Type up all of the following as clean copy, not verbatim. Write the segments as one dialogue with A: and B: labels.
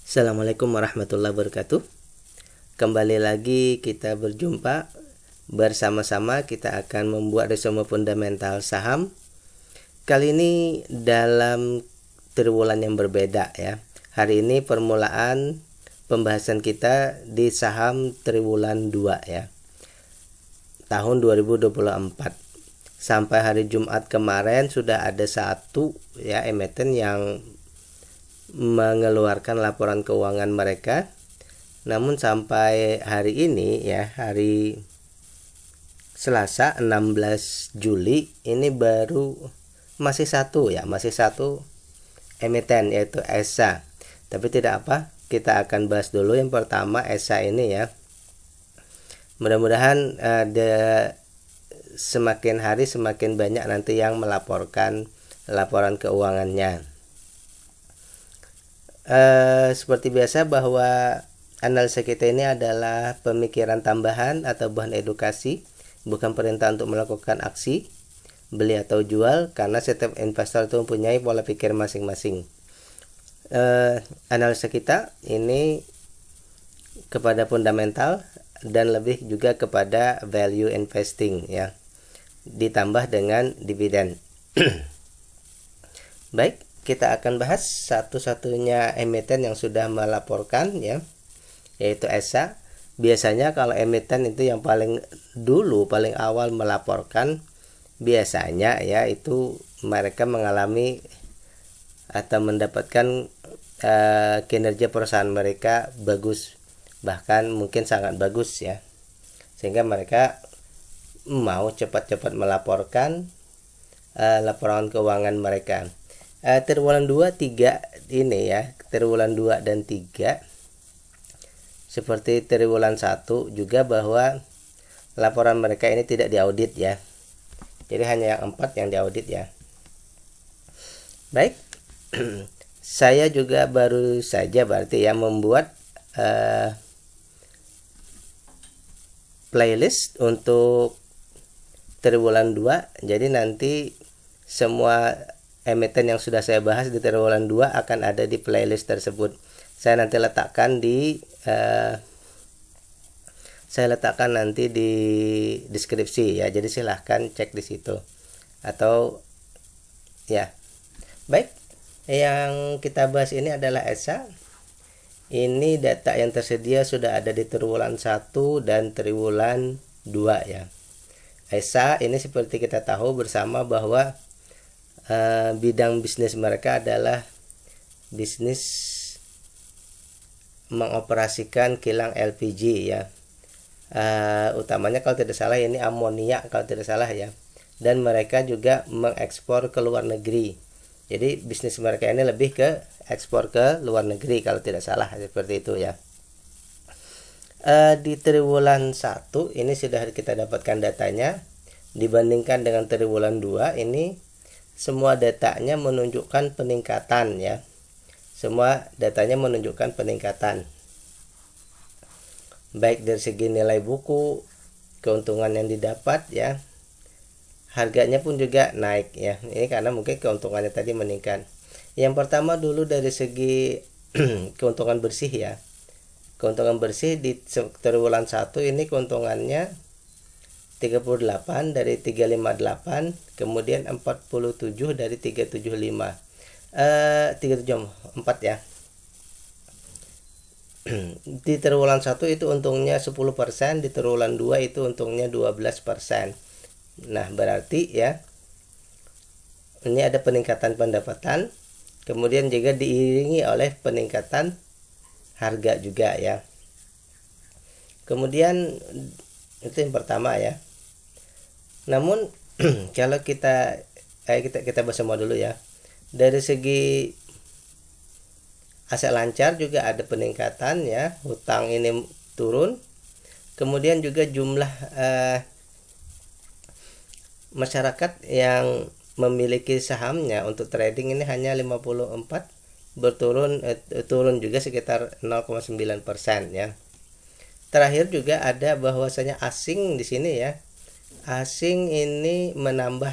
A: Assalamualaikum warahmatullahi wabarakatuh. Kembali lagi kita berjumpa. Bersama-sama kita akan membuat resume fundamental saham. Kali ini dalam triwulan yang berbeda ya. Hari ini permulaan pembahasan kita di saham triwulan 2 ya. Tahun 2024. Sampai hari Jumat kemarin sudah ada satu ya emiten yang mengeluarkan laporan keuangan mereka. Namun sampai hari ini ya, hari Selasa 16 Juli ini baru masih satu emiten, yaitu ESA. Tapi tidak apa, kita akan bahas dulu yang pertama ESA ini ya. Mudah-mudahan semakin hari semakin banyak nanti yang melaporkan laporan keuangannya. Seperti biasa bahwa analisa kita ini adalah pemikiran tambahan atau bahan edukasi, bukan perintah untuk melakukan aksi beli atau jual, karena setiap investor itu mempunyai pola pikir masing-masing. Analisa kita ini kepada fundamental dan lebih juga kepada value investing ya, ditambah dengan dividen. Baik, kita akan bahas satu-satunya emiten yang sudah melaporkan ya, yaitu ESA. Biasanya kalau emiten itu yang paling awal melaporkan, biasanya ya itu mereka mengalami atau mendapatkan kinerja perusahaan mereka bagus, bahkan mungkin sangat bagus ya, sehingga mereka mau cepat-cepat melaporkan laporan keuangan mereka. Triwulan 2, 3 ini ya, triwulan 2 dan 3 seperti triwulan 1 juga, bahwa laporan mereka ini tidak diaudit ya. Jadi hanya yang 4 yang diaudit ya. Baik. Saya juga baru saja berarti ya membuat playlist untuk triwulan 2. Jadi nanti semua emiten yang sudah saya bahas di triwulan 2 akan ada di playlist tersebut. Saya nanti letakkan di deskripsi ya. Jadi silahkan cek di situ atau ya. Baik, yang kita bahas ini adalah ESA. Ini data yang tersedia sudah ada di triwulan 1 dan triwulan 2 ya. ESA ini seperti kita tahu bersama bahwa bidang bisnis mereka adalah bisnis mengoperasikan kilang LPG ya. Utamanya kalau tidak salah ini amonia kalau tidak salah ya. Dan mereka juga mengekspor ke luar negeri. Jadi bisnis mereka ini lebih ke ekspor ke luar negeri kalau tidak salah, seperti itu ya. Di triwulan 1 ini sudah kita dapatkan datanya. Dibandingkan dengan triwulan 2 ini semua datanya menunjukkan peningkatan ya. Semua datanya menunjukkan peningkatan. Baik dari segi nilai buku, keuntungan yang didapat ya. Harganya pun juga naik ya. Ini karena mungkin keuntungannya tadi meningkat. Yang pertama dulu dari segi keuntungan bersih ya. Keuntungan bersih di triwulan 1 ini keuntungannya 38 dari 358, kemudian 47 dari 375. 374 ya. Di triwulan 1 itu untungnya 10%, di triwulan 2 itu untungnya 12%. Nah, berarti ya ini ada peningkatan pendapatan, kemudian juga diiringi oleh peningkatan harga juga ya. Kemudian itu yang pertama ya. Namun kalau kita bahas semua dulu ya. Dari segi aset lancar juga ada peningkatan ya. Hutang ini turun. Kemudian juga jumlah masyarakat yang memiliki sahamnya untuk trading ini hanya 54, turun juga sekitar 0,9% ya. Terakhir juga ada bahwasanya asing di sini ya. Asing ini menambah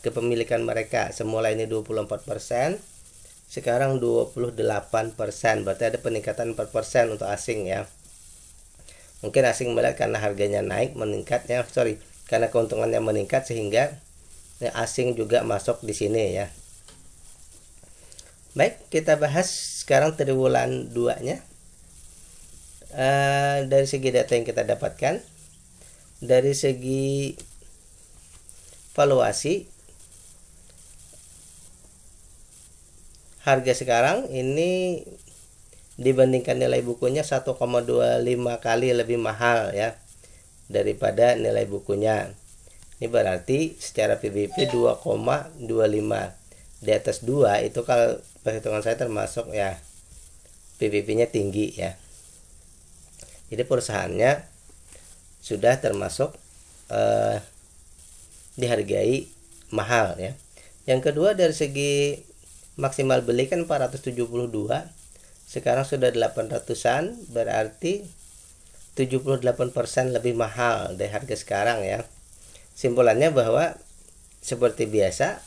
A: kepemilikan mereka. Semula ini 24%, sekarang 28%, berarti ada peningkatan 4% untuk asing ya. Mungkin asing melihat karena harganya naik meningkatnya, karena keuntungannya meningkat sehingga asing juga masuk di sini ya. Baik, kita bahas sekarang triwulan 2-nya. Dari segi data yang kita dapatkan, dari segi valuasi, harga sekarang ini dibandingkan nilai bukunya 1,25 kali lebih mahal ya daripada nilai bukunya. Ini berarti secara PBP 2,25. Di atas 2 itu kalau perhitungan saya termasuk ya PBP-nya tinggi ya. Jadi perusahaannya sudah termasuk dihargai mahal ya. Yang kedua, dari segi maksimal beli kan 472, sekarang sudah 800-an, berarti 78% lebih mahal dari harga sekarang ya. Simpulannya bahwa seperti biasa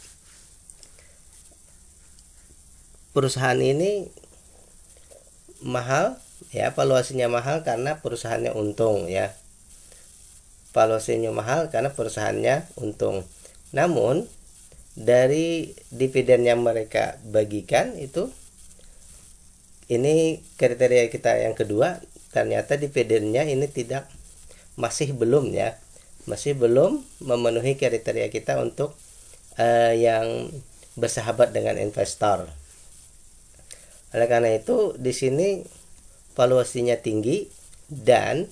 A: perusahaan ini mahal ya, valuasinya mahal karena perusahaannya untung ya. Valuasinya mahal karena perusahaannya untung. Namun dari dividen yang mereka bagikan itu, ini kriteria kita yang kedua, ternyata dividennya ini masih belum memenuhi kriteria kita untuk yang bersahabat dengan investor. Oleh karena itu di sini valuasinya tinggi dan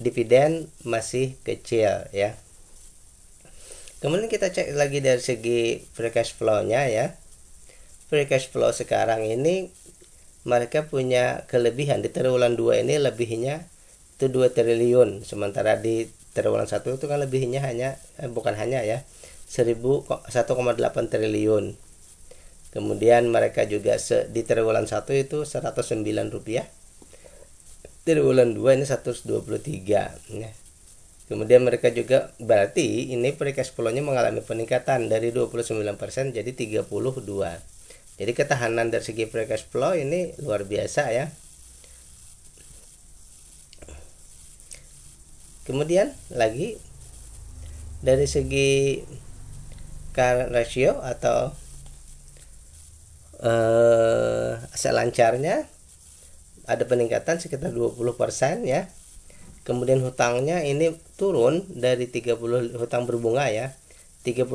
A: dividen masih kecil ya. Kemudian kita cek lagi dari segi free cash flow-nya ya. Free cash flow sekarang ini mereka punya kelebihan. Di triwulan 2 ini lebihnya itu 2 triliun, sementara di triwulan 1 itu kan lebihnya hanya bukan hanya ya 1,8 triliun. Kemudian mereka juga di triwulan 1 itu 109 rupiah, triwulan 2 ini 123 ya. Kemudian mereka juga berarti ini free cash flow-nya mengalami peningkatan dari 29% jadi 32. Jadi ketahanan dari segi free cash flow ini luar biasa ya. Kemudian lagi dari segi current ratio atau aset lancarnya ada peningkatan sekitar 20% ya. Kemudian hutangnya ini turun dari 30 hutang berbunga ya. 35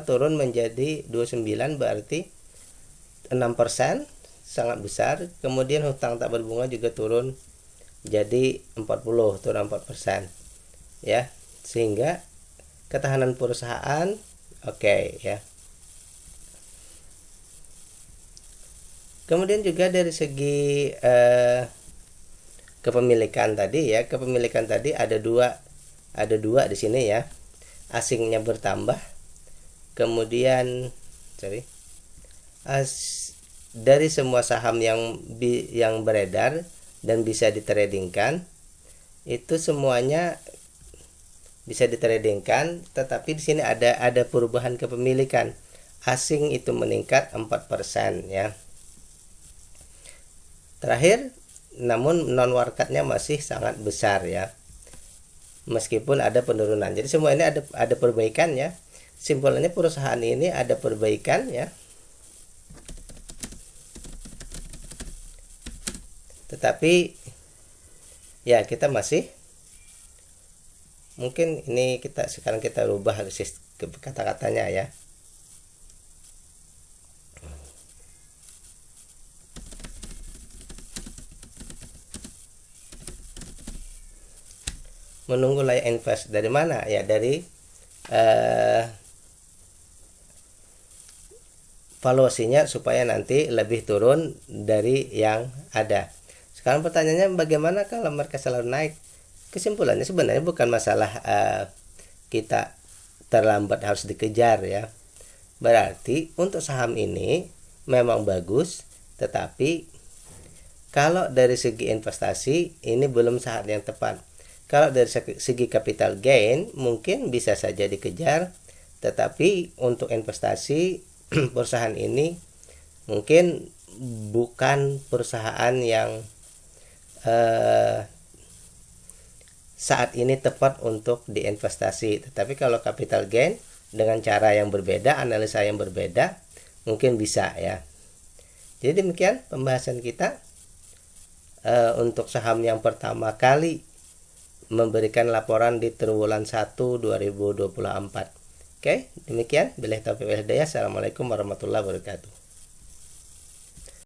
A: turun menjadi 29, berarti 6%, sangat besar. Kemudian hutang tak berbunga juga turun jadi 40, turun 4% ya, sehingga ketahanan perusahaan oke ya. Kemudian juga dari segi kepemilikan tadi ya, kepemilikan tadi ada dua di sini ya. Asingnya bertambah, kemudian dari semua saham yang beredar dan bisa ditradingkan itu semuanya bisa ditradingkan, tetapi di sini ada perubahan kepemilikan. Asing itu meningkat 4% ya. Terakhir, namun non warkatnya masih sangat besar ya, meskipun ada penurunan. Jadi semua ini ada perbaikan ya. Simpulannya perusahaan ini ada perbaikan ya, tetapi ya kita masih mungkin ini sekarang kita rubah kata-katanya ya. Menunggu layak invest dari mana ya, dari valuasinya supaya nanti lebih turun dari yang ada. Sekarang pertanyaannya bagaimana kalau mereka selalu naik? Kesimpulannya sebenarnya bukan masalah kita terlambat harus dikejar ya. Berarti untuk saham ini memang bagus, tetapi kalau dari segi investasi ini belum saat yang tepat. Kalau dari segi capital gain mungkin bisa saja dikejar, tetapi untuk investasi perusahaan ini mungkin bukan perusahaan yang saat ini tepat untuk diinvestasi. Tetapi kalau capital gain dengan cara yang berbeda, analisa yang berbeda, mungkin bisa ya. Jadi demikian pembahasan kita untuk saham yang pertama kali memberikan laporan di triwulan 1 2024. Oke, demikian. Billahi taufiq wal hidayah. Assalamualaikum warahmatullahi wabarakatuh.